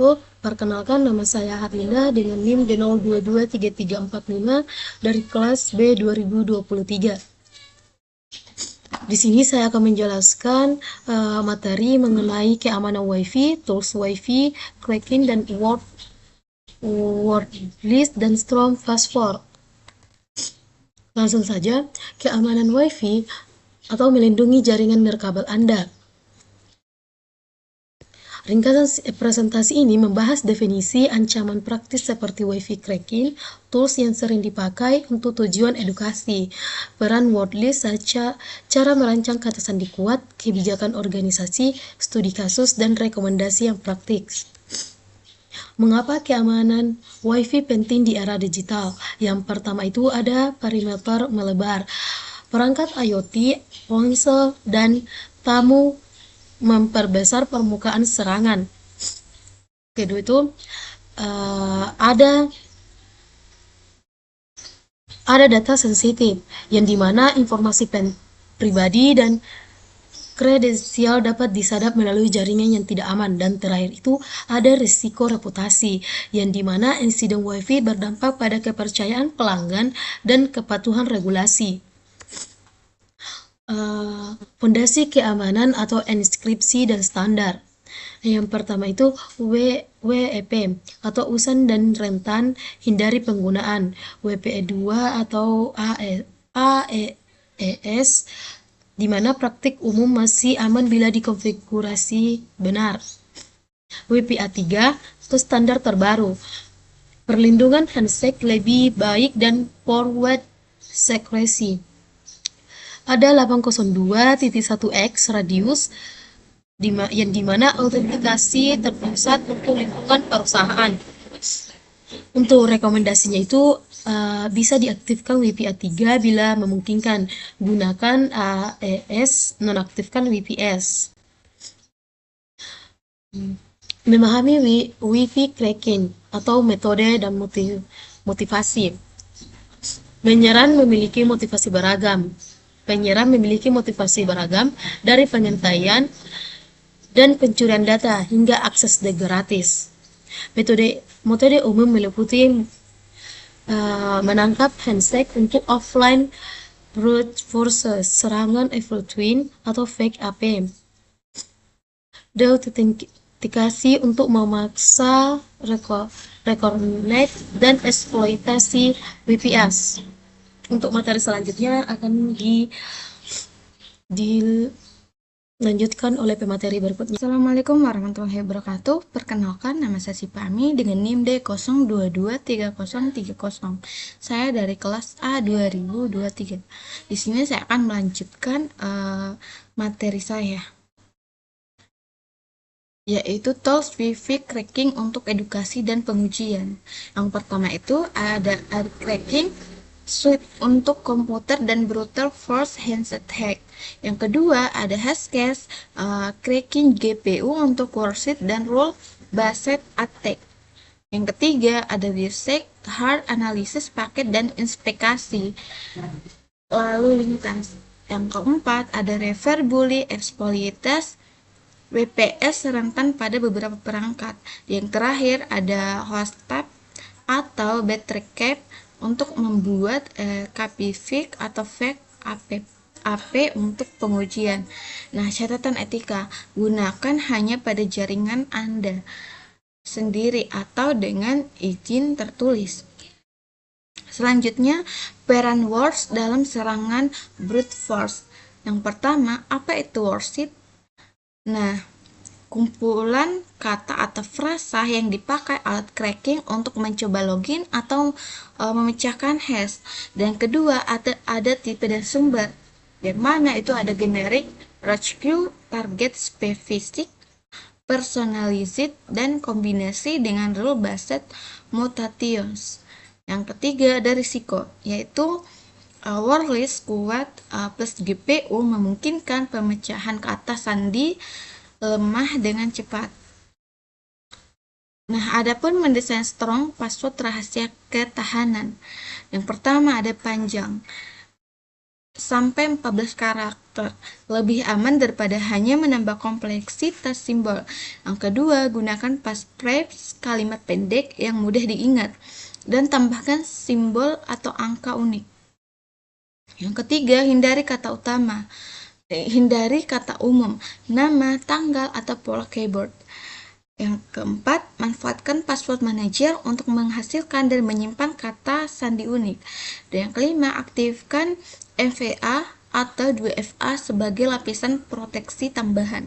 wabarakatuh. Perkenalkan, nama saya Harlinda dengan NIM D022335 dari kelas B 2023. Di sini saya akan menjelaskan materi mengenai keamanan WiFi, tools WiFi, cracking, dan word list dan strong password. Langsung saja, keamanan WiFi atau melindungi jaringan nirkabel Anda. Ringkasan presentasi ini membahas definisi ancaman praktis seperti WiFi cracking, tools yang sering dipakai untuk tujuan edukasi, peran wordlist, cara merancang kata sandi kuat, kebijakan organisasi, studi kasus, dan rekomendasi yang praktis. Mengapa keamanan WiFi penting di era digital? Yang pertama itu ada perimeter melebar. Perangkat IoT, ponsel, dan tamu memperbesar permukaan serangan. Kedua itu ada data sensitif yang dimana informasi pribadi dan kredensial dapat disadap melalui jaringan yang tidak aman. Dan terakhir itu ada risiko reputasi yang dimana insiden WiFi berdampak pada kepercayaan pelanggan dan kepatuhan regulasi. Fondasi keamanan atau enskripsi dan standar. Yang pertama itu WEP atau usan dan rentan, hindari penggunaan. WPE2 atau AES di mana praktik umum masih aman bila dikonfigurasi benar. WPA3 itu standar terbaru. Perlindungan handshake lebih baik dan forward secrecy. Ada 802.1x radius yang dimana autentikasi terpusat untuk lingkungan perusahaan. Untuk rekomendasinya itu bisa diaktifkan WPA3 bila memungkinkan. Gunakan AES, nonaktifkan WPS. Memahami WiFi cracking atau metode dan motivasi. Penyerang memiliki motivasi beragam. Dari pengintaian dan pencurian data hingga akses gratis. Metode umum meliputi menangkap handshake untuk offline brute force, serangan evil twin atau fake AP. Deautentikasi untuk memaksa reconnect dan eksploitasi VPS. Untuk materi selanjutnya akan dilanjutkan oleh pemateri berikutnya. Assalamualaikum warahmatullahi wabarakatuh. Perkenalkan, nama saya Sipami dengan NIM D02233030. Saya dari kelas A 2023. Di sini saya akan melanjutkan materi saya, yaitu tools WiFi cracking untuk edukasi dan pengujian. Yang pertama itu ada cracking suite untuk komputer dan brutal force handset hack. Yang kedua ada hashcash cracking GPU untuk wordlist dan rule based attack. Yang ketiga ada DivSec hard analysis paket dan inspeksi lalu lintas. Yang keempat ada reverse bully exploitas WPS rentan pada beberapa perangkat. Yang terakhir ada host tab atau battery cap untuk membuat copy fake atau fake AP untuk pengujian. Nah, catatan etika, gunakan hanya pada jaringan Anda sendiri atau dengan izin tertulis. Selanjutnya, peran words dalam serangan brute force. Yang pertama, apa itu wordlist? Nah, kumpulan kata atau frasa yang dipakai alat cracking untuk mencoba login atau memecahkan hash. Dan kedua ada tipe dan sumber, yang mana itu ada generic, rescue, target specific, personalized, dan kombinasi dengan rule based mutations. Yang ketiga ada risiko, yaitu wordlist kuat plus GPU memungkinkan pemecahan kata sandi lemah dengan cepat. Nah, adapun mendesain strong password rahasia ketahanan. Yang pertama ada panjang sampai 14 karakter karakter. Lebih aman daripada hanya menambah kompleksitas simbol. Yang kedua, gunakan passphrase kalimat pendek yang mudah diingat dan tambahkan simbol atau angka unik. Yang ketiga, hindari kata utama. Hindari kata umum, nama, tanggal, atau pola keyboard. Yang keempat, manfaatkan password manager untuk menghasilkan dan menyimpan kata sandi unik. Dan yang kelima, aktifkan MFA atau 2FA sebagai lapisan proteksi tambahan.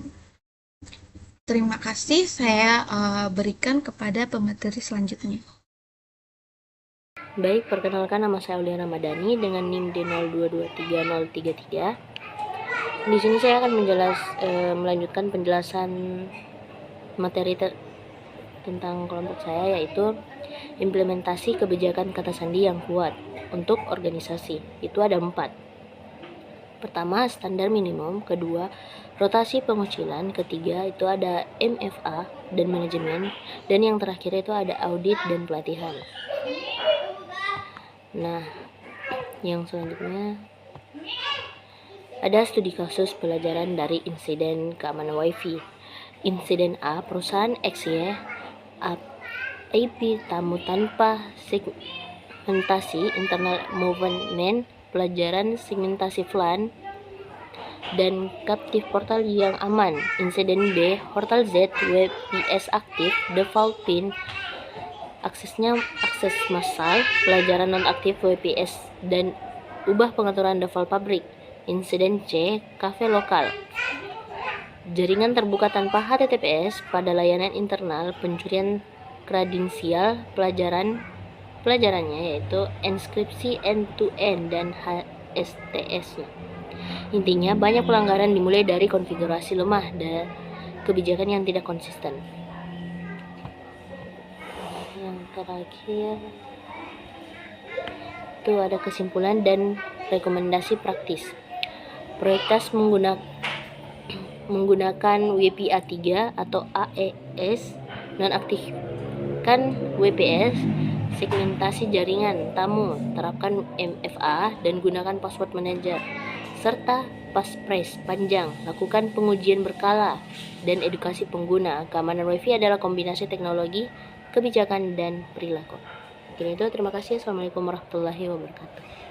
Terima kasih, saya berikan kepada pemateri selanjutnya. Baik, perkenalkan nama saya Aulia Ramadhani dengan NIM D02230333. Di sini saya akan melanjutkan penjelasan materi tentang kelompok saya, yaitu implementasi kebijakan kata sandi yang kuat untuk organisasi. Itu ada 4. Pertama, standar minimum. Kedua, rotasi pengucilan. Ketiga, itu ada MFA dan manajemen. Dan yang terakhir itu ada audit dan pelatihan. Nah, yang selanjutnya ada studi kasus pelajaran dari insiden keamanan WiFi. Insiden A, perusahaan XY IP tamu tanpa segmentasi internal movement, pelajaran segmentasi VLAN, dan captive portal yang aman. Insiden B, Portal Z WPS aktif, default pin, akses massal, pelajaran nonaktif WPS, dan ubah pengaturan default pabrik. Insiden C, cafe lokal, jaringan terbuka tanpa HTTPS pada layanan internal, pencurian kredensial pelajarannya yaitu enskripsi end-to-end dan HSTS. Intinya, banyak pelanggaran dimulai dari konfigurasi lemah dan kebijakan yang tidak konsisten. Yang terakhir itu ada kesimpulan dan rekomendasi praktis. Prioritas menggunakan WPA 3 atau AES, nonaktifkan WPS, segmentasi jaringan tamu, terapkan MFA, dan gunakan password manager, serta passphrase panjang, lakukan pengujian berkala, dan edukasi pengguna. Keamanan WiFi adalah kombinasi teknologi, kebijakan, dan perilaku. Mungkin itu, terima kasih. Assalamualaikum warahmatullahi wabarakatuh.